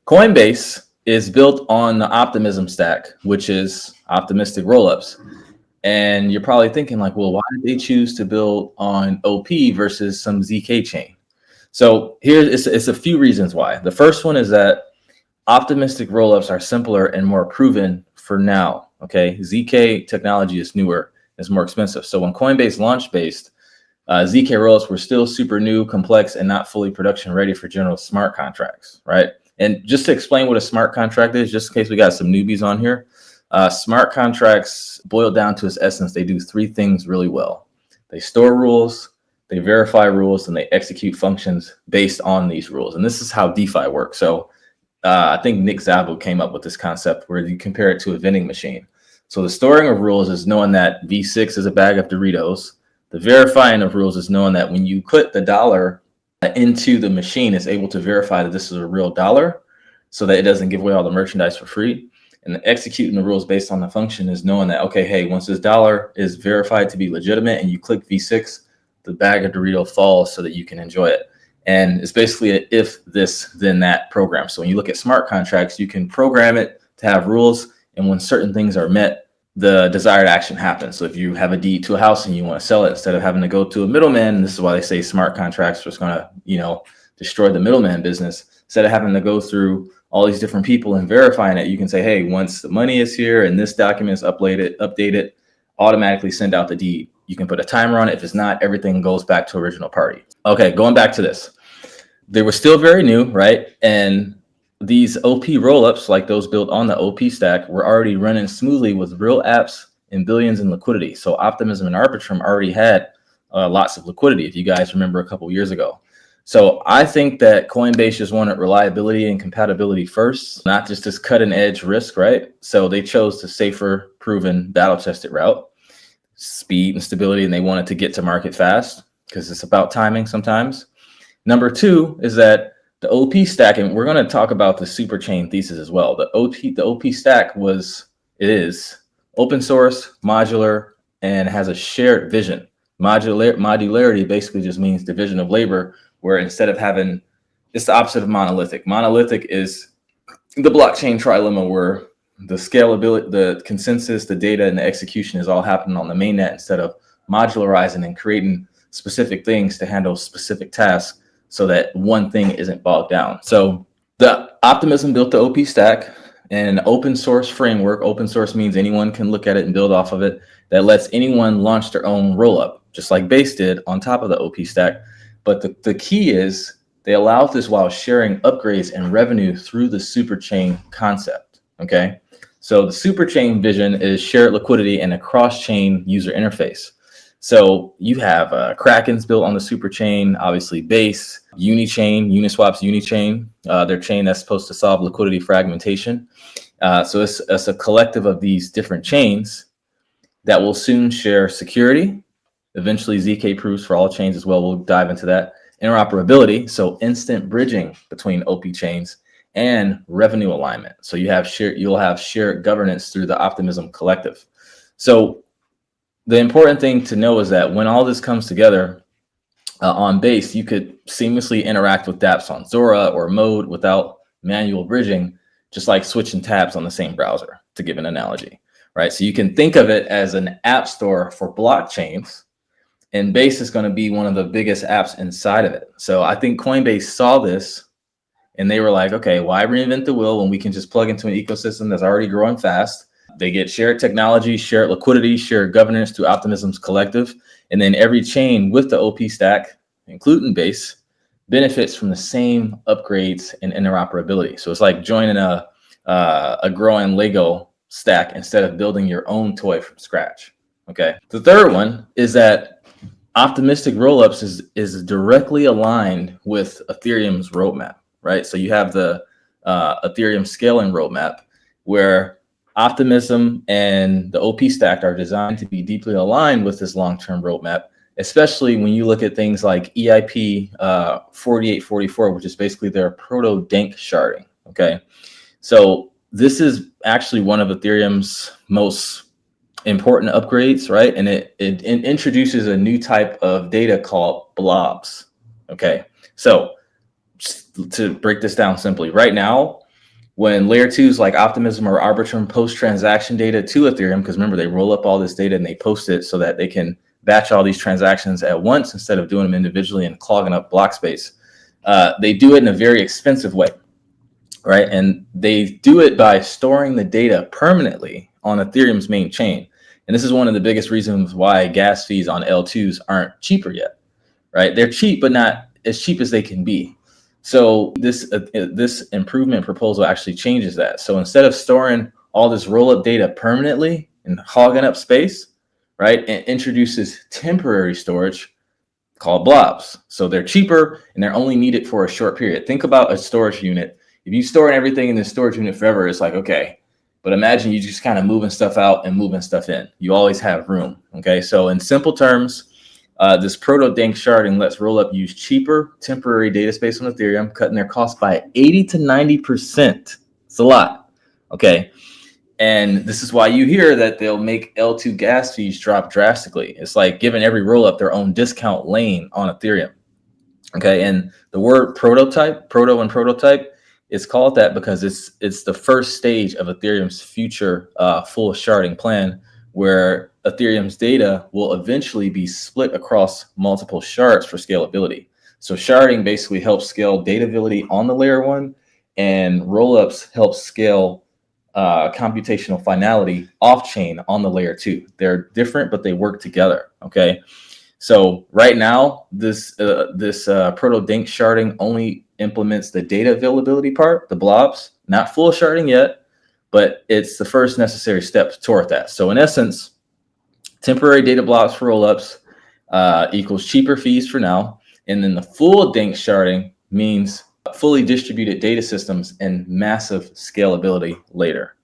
Coinbase is built on the Optimism stack, which is optimistic rollups. And you're probably thinking like, well, why did they choose to build on OP versus some ZK chain? So here it's a few reasons why. The first one is that optimistic rollups are simpler and more proven for now. Okay, ZK technology is newer, it's more expensive. So when Coinbase launched based, ZK rollups were still super new, complex, and not fully production ready for general smart contracts, right? And just to explain what a smart contract is, just in case we got some newbies on here, smart contracts boil down to its essence. They do three things really well. They store rules, they verify rules, and they execute functions based on these rules. And this is how DeFi works. So I think Nick Szabo came up with this concept where you compare it to a vending machine. So the storing of rules is knowing that V6 is a bag of Doritos. The verifying of rules is knowing that when you put the dollar into the machine, it's able to verify that this is a real dollar so that it doesn't give away all the merchandise for free. And the executing the rules based on the function is knowing that, okay, hey, once this dollar is verified to be legitimate and you click V6, the bag of Dorito falls so that you can enjoy it. And it's basically an if this, then that program. So when you look at smart contracts, you can program it to have rules. And when certain things are met, the desired action happens. So if you have a deed to a house and you want to sell it, instead of having to go to a middleman, and this is why they say smart contracts are going to, destroy the middleman business. Instead of having to go through all these different people and verifying it, you can say, hey, once the money is here and this document is updated, automatically send out the deed. You can put a timer on it. If it's not, everything goes back to original party. Okay, going back to this. They were still very new, right? And these OP rollups, like those built on the OP stack, were already running smoothly with real apps and billions in liquidity. So Optimism and Arbitrum already had lots of liquidity, if you guys remember a couple years ago. So I think that Coinbase just wanted reliability and compatibility first, not just this cutting edge risk, right? So they chose the safer, proven, battle-tested route, speed and stability, and they wanted to get to market fast because it's about timing sometimes. Number two is that the OP stack, and we're going to talk about the Superchain thesis as well. The OP stack is open source, modular, and has a shared vision. Modularity basically just means division of labor, where instead of having, it's the opposite of monolithic. Monolithic is the blockchain trilemma where the scalability, the consensus, the data, and the execution is all happening on the mainnet instead of modularizing and creating specific things to handle specific tasks so that one thing isn't bogged down. So the Optimism built the OP stack and an open source framework. Open source means anyone can look at it and build off of it. That lets anyone launch their own rollup, just like Base did on top of the OP stack. But the key is they allow this while sharing upgrades and revenue through the Superchain concept, okay? So the Superchain vision is shared liquidity and a cross-chain user interface. So you have Kraken's built on the Superchain, obviously Base, Unichain, Uniswap's Unichain, their chain that's supposed to solve liquidity fragmentation. So it's a collective of these different chains that will soon share security, eventually ZK proofs for all chains as well. We'll dive into that. Interoperability, so instant bridging between OP chains, and revenue alignment. So you'll have shared governance through the Optimism collective. So the important thing to know is that when all this comes together on Base, you could seamlessly interact with dApps on Zora or Mode without manual bridging, just like switching tabs on the same browser, to give an analogy, right? So you can think of it as an app store for blockchains, and Base is going to be one of the biggest apps inside of it. So I think Coinbase saw this and they were like, okay, why reinvent the wheel when we can just plug into an ecosystem that's already growing fast? They get shared technology, shared liquidity, shared governance through Optimism's collective. And then every chain with the OP stack, including Base, benefits from the same upgrades and interoperability. So it's like joining a growing Lego stack instead of building your own toy from scratch. Okay. The third one is that optimistic rollups is directly aligned with Ethereum's roadmap, right? So you have the Ethereum scaling roadmap where Optimism and the OP stack are designed to be deeply aligned with this long-term roadmap, especially when you look at things like EIP 4844, which is basically their proto-dank sharding, okay? So this is actually one of Ethereum's most important upgrades, right? And it introduces a new type of data called blobs, okay? So to break this down simply, right now, When layer twos like Optimism or Arbitrum post transaction data to Ethereum, because remember, they roll up all this data and they post it so that they can batch all these transactions at once instead of doing them individually and clogging up block space. They do it in a very expensive way, right? And they do it by storing the data permanently on Ethereum's main chain. And this is one of the biggest reasons why gas fees on L2s aren't cheaper yet, right? They're cheap, but not as cheap as they can be. So this improvement proposal actually changes that. So instead of storing all this roll-up data permanently and hogging up space, right, it introduces temporary storage called blobs. So they're cheaper and they're only needed for a short period. Think about a storage unit. If you store everything in the storage unit forever, it's like, okay, but imagine you just kind of moving stuff out and moving stuff in. You always have room, okay? So in simple terms, this proto-dank sharding lets Rollup use cheaper temporary data space on Ethereum, cutting their cost by 80 to 90%. It's a lot, okay? And this is why you hear that they'll make L2 gas fees drop drastically. It's like giving every Rollup their own discount lane on Ethereum, okay? And the word prototype, proto and prototype, it's called that because it's the first stage of Ethereum's future full sharding plan, where Ethereum's data will eventually be split across multiple shards for scalability. So sharding basically helps scale datability on the layer one, and rollups help scale computational finality off chain on the layer two. They're different, but they work together. Okay. So right now, this proto-dank sharding only implements the data availability part, the blobs, not full sharding yet, but it's the first necessary step toward that. So in essence, temporary data blobs for rollups equals cheaper fees for now. And then the full dank sharding means fully distributed data systems and massive scalability later.